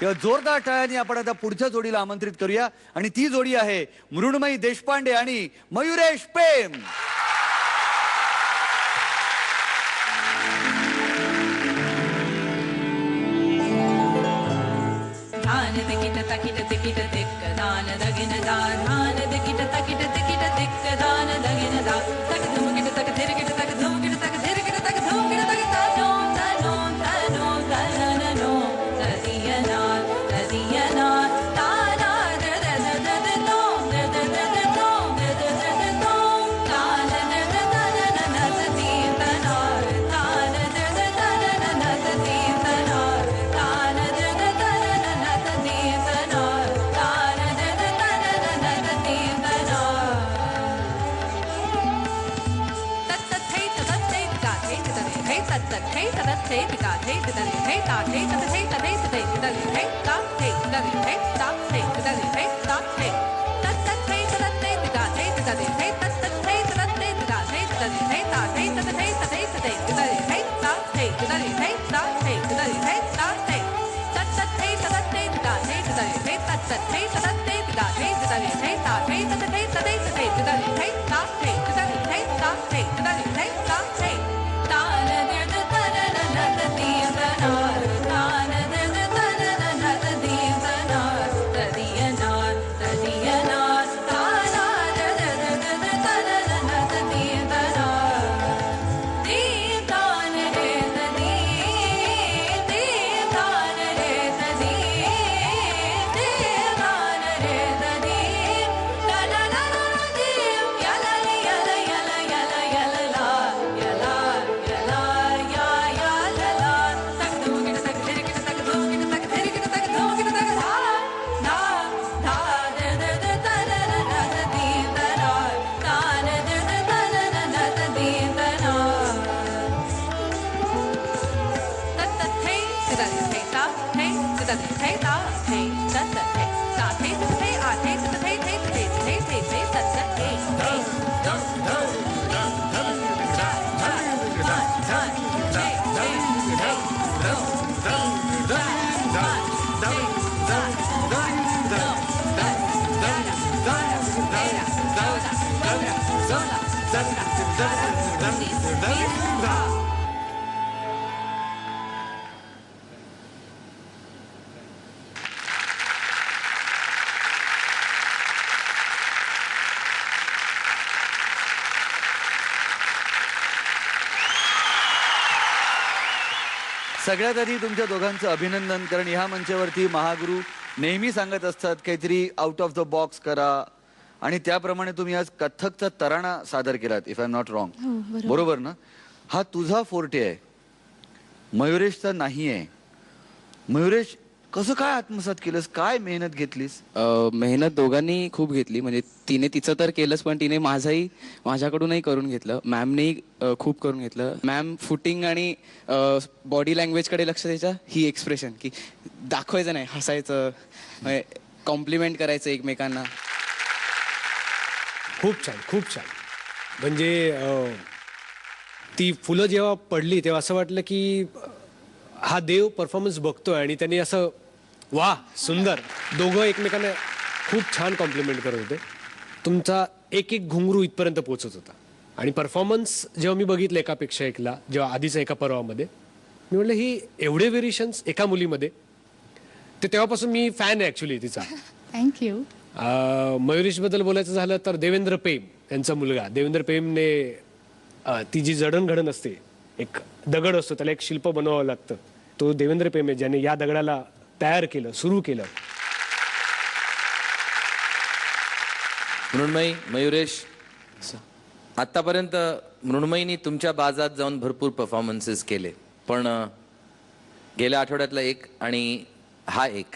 तेव्हा जोरदार टाळ्यांनी आपण आता पुढच्या जोडीला आमंत्रित करूया आणि ती जोडी आहे मृण्मयी देशपांडे आणि मयुरेश पेम. सगळ्यात आधी तुमच्या दोघांचं अभिनंदन, कारण ह्या मंचावरती महागुरु नेहमी सांगत असतात काहीतरी आउट ऑफ द बॉक्स करा आणि त्याप्रमाणे तुम्ही आज कथकचा तराणा सादर केलात, if I am not wrong. बरोबर ना? हा तुझा फोर्टे आहे, मयुरेशचा नाही आहे. मयुरेश, कसं काय आत्मसात केलंस, काय मेहनत घेतलीस? मेहनत दोघांनी खूप घेतली. म्हणजे तिने तिचं तर केलंच, पण तिने माझ्याकडूनही करून घेतलं. मॅमनेही खूप करून घेतलं. मॅम फुटिंग आणि बॉडी लँग्वेजकडे लक्ष द्यायचं, ही एक्सप्रेशन की दाखवायचं नाही, हसायचं, कॉम्प्लिमेंट करायचं एकमेकांना. खूप छान, खूप छान. म्हणजे ती फुलं जेव्हा पडली तेव्हा असं वाटलं की हा देव परफॉर्मन्स बघतोय आणि त्यांनी असं वा सुंदर. दोघं एकमेकांना खूप छान कॉम्प्लिमेंट करत होते. तुमचा एक एक घुंगरू इथपर्यंत पोहोचत होता आणि परफॉर्मन्स जेव्हा मी बघितलं एकापेक्षा एकला, जेव्हा आधीचा एका पर्वामध्ये, मी म्हटलं ही एवढे व्हेरिएशन्स एका मुलीमध्ये, ते तेव्हापासून मी फॅन आहे ॲक्च्युली तिचा. थँक्यू. मयुरेशबद्दल बोलायचं झालं तर देवेंद्र पेम यांचा मुलगा देवेंद्र पेमने ती जी जडणघडण असते, एक दगड असतो त्याला एक शिल्प बनवावं लागतं, तो देवेंद्र पेम आहे ज्याने या दगडाला तयार केलं, सुरू केलं. मृण्मयी, मयुरेश, आतापर्यंत मृण्मयीने तुमच्या बाजात जाऊन भरपूर परफॉर्मन्सेस केले, पण गेल्या आठवड्यातला एक आणि हा एक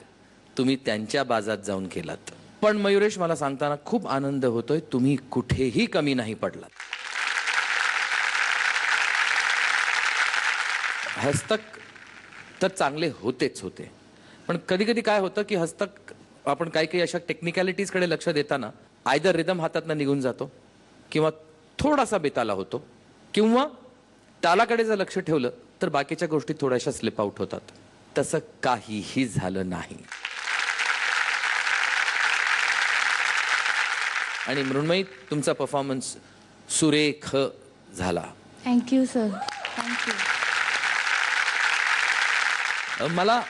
तुम्ही त्यांच्या बाजात जाऊन केलात. पण मयुरेश, मला सांगताना खूप आनंद होतोय, तुम्ही कुठेही कमी नाही पडलात. हस्तक तर चांगले होतेच होते, पण कधी कधी काय होतं की हस्तक आपण काही काही अशा टेक्निकॅलिटीजकडे लक्ष देताना आयदर रिदम हातातनं निघून जातो, किंवा थोडासा बेताला होतो, किंवा तालाकडे जर लक्ष ठेवलं तर बाकीच्या गोष्टी थोड्याशा स्लिप आउट होतात. तसं काहीही झालं नाही. आणि मृण्मयी, तुमचा परफॉर्मन्स सुरेख झाला. Thank you sir, thank you. मला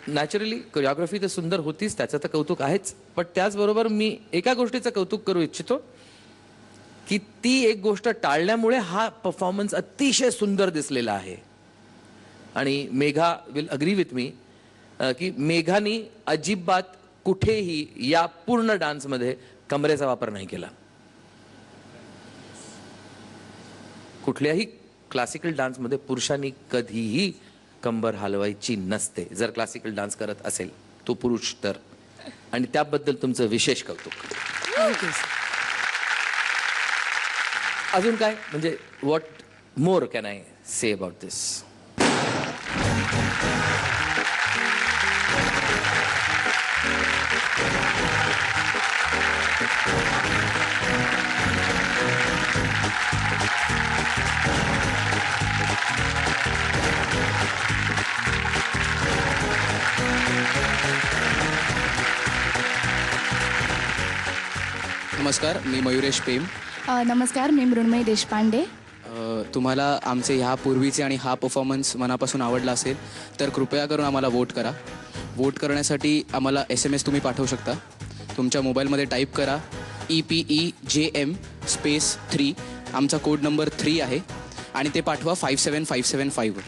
नॅचरली कोरिओग्राफी तर सुंदर होतीच, त्याचं तर कौतुक आहेच, पण त्याचबरोबर मी एका गोष्टीचं कौतुक करू इच्छितो की ती एक गोष्ट टाळल्यामुळे हा परफॉर्मन्स अतिशय सुंदर दिसलेला आहे. आणि Megha will agree with me की मेघानी अजिबात कुठेही या पूर्ण डान्समध्ये कमरेचा वापर नाही केला. कुठल्याही क्लासिकल डान्समध्ये पुरुषांनी कधीही कंबर हलवायची नसते, जर क्लासिकल डान्स करत असेल तो पुरुष तर. आणि त्याबद्दल तुमचं विशेष कौतुक. अजून काय, म्हणजे what more can I say about this? नमस्कार, मी मयुरेश पेम. नमस्कार, मी मृण्मयी देशपांडे. तुम्हाला आमचे ह्या पूर्वीचे आणि हा परफॉर्मन्स मनापासून आवडला असेल तर कृपया करून आम्हाला वोट करा. वोट करण्यासाठी आम्हाला SMS तुम्ही पाठवू शकता. तुमच्या मोबाईलमध्ये टाईप करा EPEJM स्पेस 3. आमचा कोड नंबर 3 आहे आणि ते पाठवा 57575 वर.